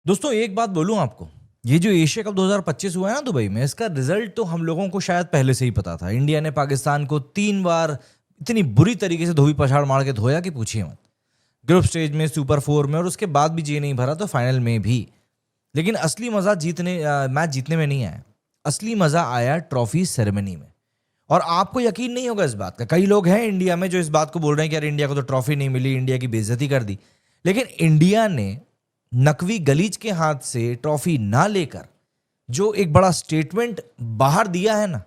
दोस्तों एक बात बोलूं आपको। ये जो एशिया कप 2025 हुआ है ना दुबई में, इसका रिजल्ट तो हम लोगों को शायद पहले से ही पता था। इंडिया ने पाकिस्तान को 3 बार इतनी बुरी तरीके से धोबी पछाड़ मार के धोया कि पूछिए मत। ग्रुप स्टेज में, सुपर फोर में, और उसके बाद भी जी नहीं भरा तो फाइनल में भी। लेकिन असली मजा मैच जीतने में नहीं आया। असली मजा आया ट्रॉफी सेरेमनी में। और आपको यकीन नहीं होगा इस बात का, कई लोग हैं इंडिया में जो इस बात को बोल रहे हैं कि यार इंडिया को तो ट्रॉफी नहीं मिली, इंडिया की बेइज्जती कर दी। लेकिन इंडिया ने नकवी गलीच के हाथ से ट्रॉफी ना लेकर जो एक बड़ा स्टेटमेंट बाहर दिया है ना,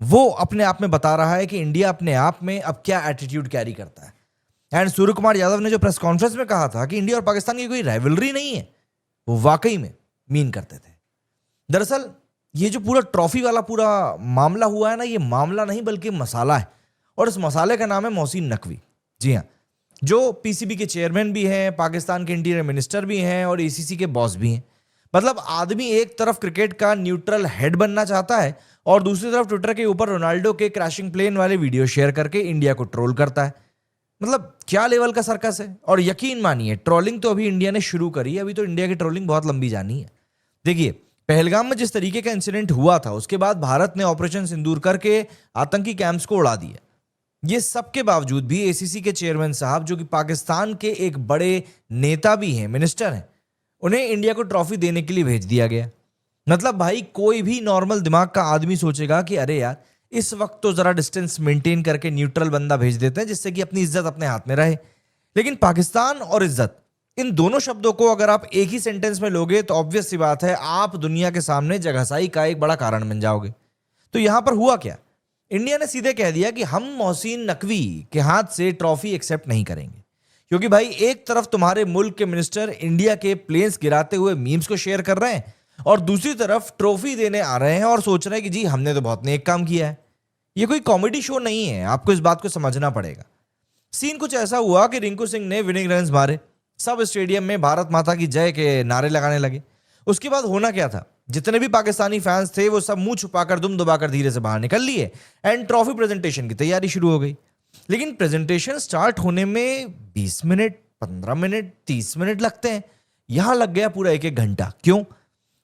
वो अपने आप में बता रहा है कि इंडिया अपने आप में अब क्या एटीट्यूड कैरी करता है। एंड सूर्य कुमार यादव ने जो प्रेस कॉन्फ्रेंस में कहा था कि इंडिया और पाकिस्तान की कोई राइवलरी नहीं है, वो वाकई में मीन करते थे। दरअसल ये जो पूरा ट्रॉफी वाला पूरा मामला हुआ है ना, ये मामला नहीं बल्कि मसाला है। और इस मसाले का नाम है मोहसिन नकवी। जी हाँ, जो पीसीबी के चेयरमैन भी हैं, पाकिस्तान के इंटीरियर मिनिस्टर भी हैं और एसीसी के बॉस भी हैं। मतलब आदमी एक तरफ क्रिकेट का न्यूट्रल हेड बनना चाहता है और दूसरी तरफ ट्विटर के ऊपर रोनाल्डो के क्रैशिंग प्लेन वाले वीडियो शेयर करके इंडिया को ट्रोल करता है। मतलब क्या लेवल का सर्कस है। और यकीन मानिए, ट्रोलिंग तो अभी इंडिया ने शुरू करी है, अभी तो इंडिया की ट्रोलिंग बहुत लंबी जानी है। देखिए, पहलगाम में जिस तरीके का इंसिडेंट हुआ था, उसके बाद भारत ने ऑपरेशन सिंदूर करके आतंकी कैंप्स को उड़ा दिया। ये सब के बावजूद भी एसीसी के चेयरमैन साहब, जो कि पाकिस्तान के एक बड़े नेता भी हैं, मिनिस्टर हैं, उन्हें इंडिया को ट्रॉफी देने के लिए भेज दिया गया। मतलब भाई, कोई भी नॉर्मल दिमाग का आदमी सोचेगा कि अरे यार, इस वक्त तो जरा डिस्टेंस मेंटेन करके न्यूट्रल बंदा भेज देते हैं जिससे कि अपनी इज्जत अपने हाथ में रहे। लेकिन पाकिस्तान और इज्जत, इन दोनों शब्दों को अगर आप एक ही सेंटेंस में लोगे तो ऑब्वियस सी बात है, आप दुनिया के सामने जगहसाई का एक बड़ा कारण बन जाओगे। तो यहां पर हुआ क्या? इंडिया ने सीधे कह दिया कि हम मोहसिन नकवी के हाथ से ट्रॉफी एक्सेप्ट नहीं करेंगे। क्योंकि भाई, एक तरफ तुम्हारे मुल्क के मिनिस्टर इंडिया के प्लेन्स गिराते हुए मीम्स को शेयर कर रहे हैं और दूसरी तरफ ट्रॉफी देने आ रहे हैं और सोच रहे हैं कि जी हमने तो बहुत नेक काम किया है। ये कोई कॉमेडी शो नहीं है, आपको इस बात को समझना पड़ेगा। सीन कुछ ऐसा हुआ कि रिंकू सिंह ने विनिंग रन्स मारे, सब स्टेडियम में भारत माता की जय के नारे लगाने लगे। उसके बाद होना क्या था, जितने भी पाकिस्तानी फैंस थे वो सब मुंह छुपाकर, दुम दबाकर धीरे से बाहर निकल लिए एंड ट्रॉफी प्रेजेंटेशन की तैयारी शुरू हो गई। लेकिन प्रेजेंटेशन स्टार्ट होने में 20 मिनट, 15 मिनट, 30 मिनट लगते हैं। यहां लग गया पूरा एक एक घंटा। क्यों?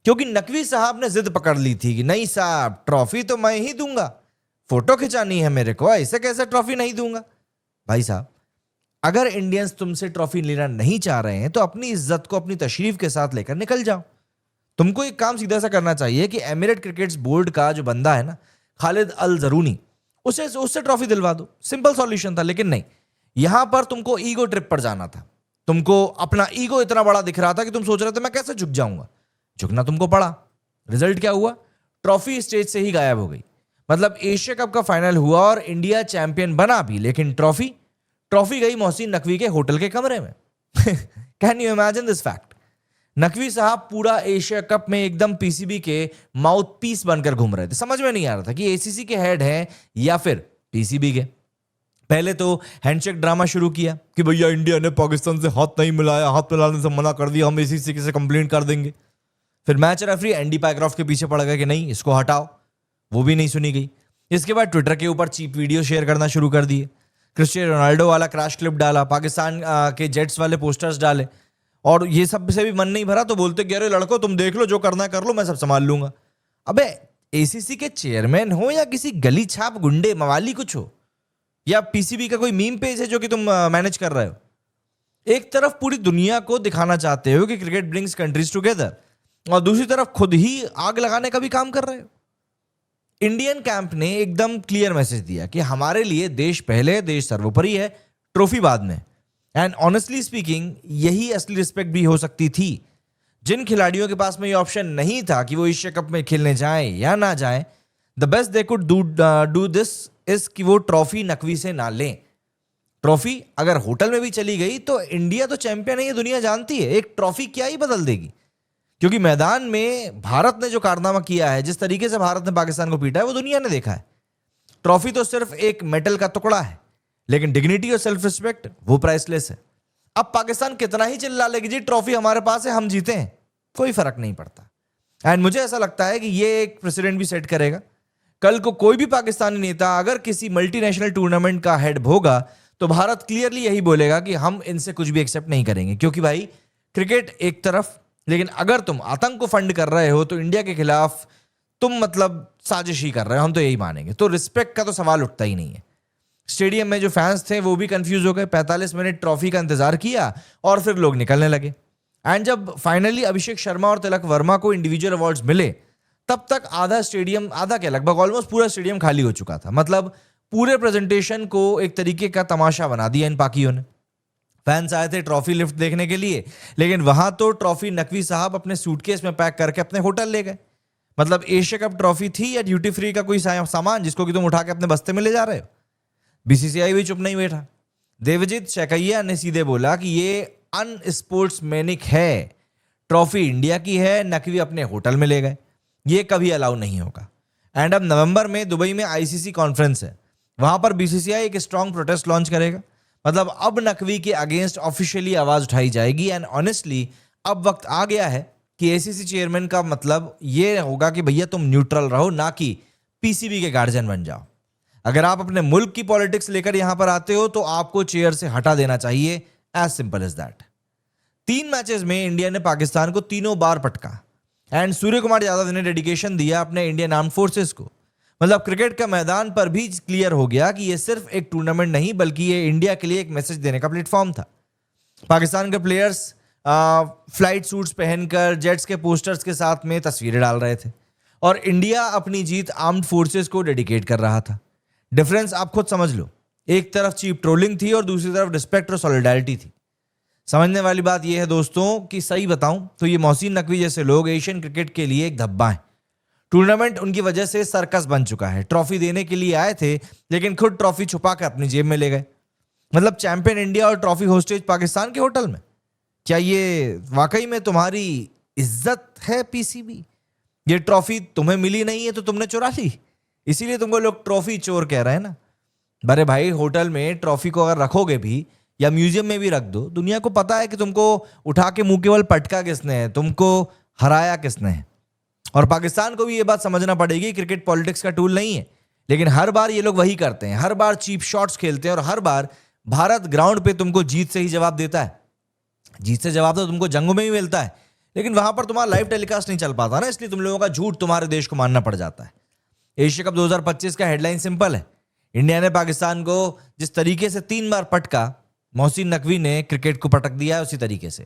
क्योंकि नकवी साहब ने जिद पकड़ ली थी कि नहीं साहब, ट्रॉफी तो मैं ही दूंगा, फोटो खिंचानी है मेरे को, ऐसे कैसे ट्रॉफी नहीं दूंगा। भाई साहब, अगर इंडियंस तुमसे ट्रॉफी लेना नहीं चाह रहे हैं तो अपनी इज्जत को अपनी तशरीफ के साथ लेकर निकल जाओ। तुमको एक काम सीधा सा करना चाहिए कि एमिरेट क्रिकेट्स बोर्ड का जो बंदा है ना, खालिद अल जरूनी, उससे ट्रॉफी दिलवा दो। सिंपल सॉल्यूशन था। लेकिन नहीं, यहां पर तुमको ईगो ट्रिप पर जाना था। तुमको अपना ईगो इतना बड़ा दिख रहा था कि तुम सोच रहे थे मैं कैसे झुक जाऊंगा। झुकना तुमको पड़ा। रिजल्ट क्या हुआ? ट्रॉफी स्टेज से ही गायब हो गई। मतलब एशिया कप का फाइनल हुआ और इंडिया चैंपियन बना भी, लेकिन ट्रॉफी गई मोहसिन नकवी के होटल के कमरे में। Can you imagine this fact? Naqvi साहब पूरा एशिया कप में एकदम पीसीबी के माउथ पीस बनकर घूम रहे थे। समझ में नहीं आ रहा था कि एसीसी के हेड हैं या फिर पीसीबी के। पहले तो हैंडशेक ड्रामा शुरू किया कि भैया इंडिया ने पाकिस्तान से हाथ नहीं मिलाया, हाथ मिलाने से मना कर दिया, हम एसीसी से कंप्लेंट कर देंगे। फिर मैच रेफरी एंडी पैक्रॉफ्ट के पीछे पड़ गया कि नहीं, इसको हटाओ, वो भी नहीं सुनी गई। इसके बाद ट्विटर के ऊपर चीप वीडियो शेयर करना शुरू कर दिए। क्रिस्टियानो रोनाल्डो वाला क्रैश क्लिप डाला, पाकिस्तान के जेट्स वाले पोस्टर्स डाले, और ये सब से भी मन नहीं भरा तो बोलते कि अरे लड़को, तुम देख लो, जो करना है कर लो, मैं सब संभाल लूंगा। अबे, एसीसी के चेयरमैन हो या किसी गली छाप गुंडे मवाली कुछ हो, या पीसीबी का कोई मीम पेज है जो कि तुम मैनेज कर रहे हो, एक तरफ पूरी दुनिया को दिखाना चाहते हो कि क्रिकेट ब्रिंग्स कंट्रीज टुगेदर और दूसरी तरफ खुद ही आग लगाने का भी काम कर रहे हो। इंडियन कैंप ने एकदम क्लियर मैसेज दिया कि हमारे लिए देश पहले, देश सर्वोपरि है, ट्रॉफी बाद में। एंड ऑनेस्टली स्पीकिंग, यही असली रिस्पेक्ट भी हो सकती थी। जिन खिलाड़ियों के पास में ये ऑप्शन नहीं था कि वो एशिया कप में खेलने जाएं या ना जाएं, the best they could do this is कि वो ट्रॉफी नकवी से ना लें। ट्रॉफी अगर होटल में भी चली गई तो इंडिया तो चैंपियन है, ये दुनिया जानती है। एक ट्रॉफी क्या ही बदल देगी। क्योंकि मैदान में भारत ने जो कारनामा किया है, जिस तरीके से भारत ने पाकिस्तान को पीटा है, वो दुनिया ने देखा है। ट्रॉफी तो सिर्फ एक मेटल का टुकड़ा है, लेकिन डिग्निटी और सेल्फ रिस्पेक्ट वो प्राइसलेस है। अब पाकिस्तान कितना ही चिल्ला लेगी जी ट्रॉफी हमारे पास है, हम जीते हैं, कोई फर्क नहीं पड़ता। एंड मुझे ऐसा लगता है कि ये एक प्रेसिडेंट भी सेट करेगा। कल को कोई भी पाकिस्तानी नेता अगर किसी मल्टीनेशनल टूर्नामेंट का हेड होगा तो भारत क्लियरली यही बोलेगा कि हम इनसे कुछ भी एक्सेप्ट नहीं करेंगे। क्योंकि भाई, क्रिकेट एक तरफ लेकिन अगर तुम आतंक को फंड कर रहे हो तो इंडिया के खिलाफ तुम मतलब साजिश ही कर रहे हो, हम तो यही मानेंगे। तो रिस्पेक्ट का तो सवाल उठता ही नहीं है। स्टेडियम में जो फैंस थे वो भी कंफ्यूज हो गए, 45 मिनट ट्रॉफी का इंतजार किया और फिर लोग निकलने लगे। एंड जब फाइनली अभिषेक शर्मा और तिलक वर्मा को इंडिविजुअल अवार्ड्स मिले, तब तक आधा स्टेडियम, आधा क्या, लगभग ऑलमोस्ट पूरा स्टेडियम खाली हो चुका था। मतलब पूरे प्रेजेंटेशन को एक तरीके का तमाशा बना दिया इन पाकियों ने। फैंस आए थे ट्रॉफी लिफ्ट देखने के लिए, लेकिन वहां तो ट्रॉफी नकवी साहब अपने सूटकेस में पैक करके अपने होटल ले गए। मतलब एशिया कप ट्रॉफी थी या ड्यूटी फ्री का कोई सामान जिसको कि तुम उठा के अपने बस्ते में ले जा रहे हो। बीसीसीआई भी चुप नहीं बैठा। देवजीत शैकैया ने सीधे बोला कि ये अनस्पोर्ट्समैनिक है, ट्रॉफी इंडिया की है, नकवी अपने होटल में ले गए, ये कभी अलाउ नहीं होगा। एंड अब नवंबर में दुबई में आईसीसी कॉन्फ्रेंस है, वहां पर बीसीसीआई एक स्ट्रांग प्रोटेस्ट लॉन्च करेगा। मतलब अब नकवी के अगेंस्ट ऑफिशियली आवाज उठाई जाएगी। एंड ऑनेस्टली अब वक्त आ गया है कि एसीसी चेयरमैन का मतलब ये होगा कि भैया तुम न्यूट्रल रहो, ना कि पीसीबी के गार्जियन बन जाओ। अगर आप अपने मुल्क की पॉलिटिक्स लेकर यहां पर आते हो तो आपको चेयर से हटा देना चाहिए, as simple as that. 3 matches में इंडिया ने पाकिस्तान को तीनों बार पटका। एंड सूर्य कुमार यादव ने डेडिकेशन दिया अपने इंडियन आर्म फोर्सेस को। मतलब क्रिकेट का मैदान पर भी क्लियर हो गया कि ये सिर्फ एक टूर्नामेंट नहीं बल्कि ये इंडिया के लिए एक मैसेज देने का प्लेटफॉर्म था। पाकिस्तान के प्लेयर्स फ्लाइट सूट्स पहनकर जेट्स के पोस्टर्स के साथ में तस्वीरें डाल रहे थे और इंडिया अपनी जीत आर्म्ड फोर्सेस को डेडिकेट कर रहा था। डिफरेंस आप खुद समझ लो, एक तरफ चीप ट्रोलिंग थी और दूसरी तरफ रिस्पेक्ट और सॉलिडारिटी थी। समझने वाली बात यह है दोस्तों कि सही बताऊं तो ये मोहसिन नकवी जैसे लोग एशियन क्रिकेट के लिए एक धब्बा है। टूर्नामेंट उनकी वजह से सर्कस बन चुका है। ट्रॉफी देने के लिए आए थे लेकिन खुद ट्रॉफी छुपा कर अपनी जेब में ले गए। मतलब चैंपियन इंडिया और ट्रॉफी होस्टेज पाकिस्तान के होटल में। क्या ये वाकई में तुम्हारी इज्जत है पीसीबी? ये ट्रॉफी तुम्हें मिली नहीं है तो तुमने चुरा ली, इसीलिए तुमको लोग ट्रॉफी चोर कह रहे हैं ना। बड़े भाई, होटल में ट्रॉफी को अगर रखोगे भी या म्यूजियम में भी रख दो, दुनिया को पता है कि तुमको उठा के मुंह के बल पटका किसने है, तुमको हराया किसने है। और पाकिस्तान को भी ये बात समझना पड़ेगी, क्रिकेट पॉलिटिक्स का टूल नहीं है। लेकिन हर बार ये लोग वही करते हैं, हर बार चीप शॉट्स खेलते हैं और हर बार भारत ग्राउंड पे तुमको जीत से ही जवाब देता है। जीत से जवाब तो तुमको जंगों में भी मिलता है, लेकिन वहां पर तुम्हारा लाइव टेलीकास्ट नहीं चल पाता ना, इसलिए तुम लोगों का झूठ तुम्हारे देश को मानना पड़ जाता है। एशिया कप 2025 का हेडलाइन सिंपल है, इंडिया ने पाकिस्तान को जिस तरीके से 3 बार पटका, मोहसिन नकवी ने क्रिकेट को पटक दिया है उसी तरीके से।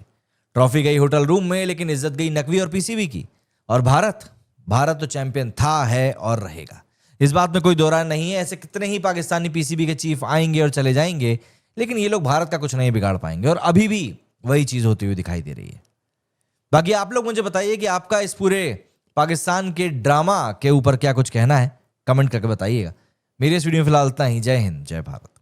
ट्रॉफी गई होटल रूम में, लेकिन इज्जत गई नकवी और पीसीबी की। और भारत तो चैंपियन था, है और रहेगा, इस बात में कोई दो राय नहीं है। ऐसे कितने ही पाकिस्तानी पीसीबी के चीफ आएंगे और चले जाएंगे, लेकिन ये लोग भारत का कुछ नहीं बिगाड़ पाएंगे और अभी भी वही चीज होती हुई दिखाई दे रही है। बाकी आप लोग मुझे बताइए कि आपका इस पूरे पाकिस्तान के ड्रामा के ऊपर क्या कुछ कहना है, कमेंट करके बताइएगा। मेरी इस वीडियो में फिलहाल इतना ही। जय हिंद, जय भारत।